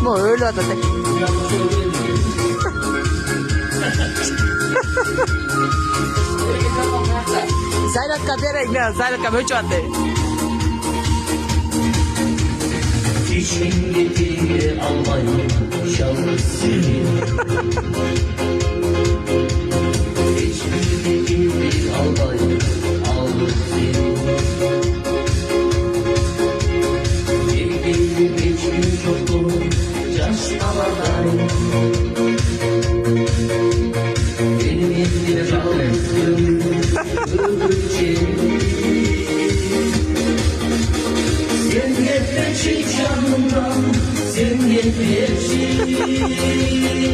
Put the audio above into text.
Ama öyle da de. Saya nak kabarek na, saya nak kabar cuate. İçimdeki almayı şans senin. İçimdeki almayı alır senin. Yediğim içim çok olur, yaşlamadan. Benim elimde kalmıştım, öldükçe. Sen yeter çek canımdan, sen yeter çek.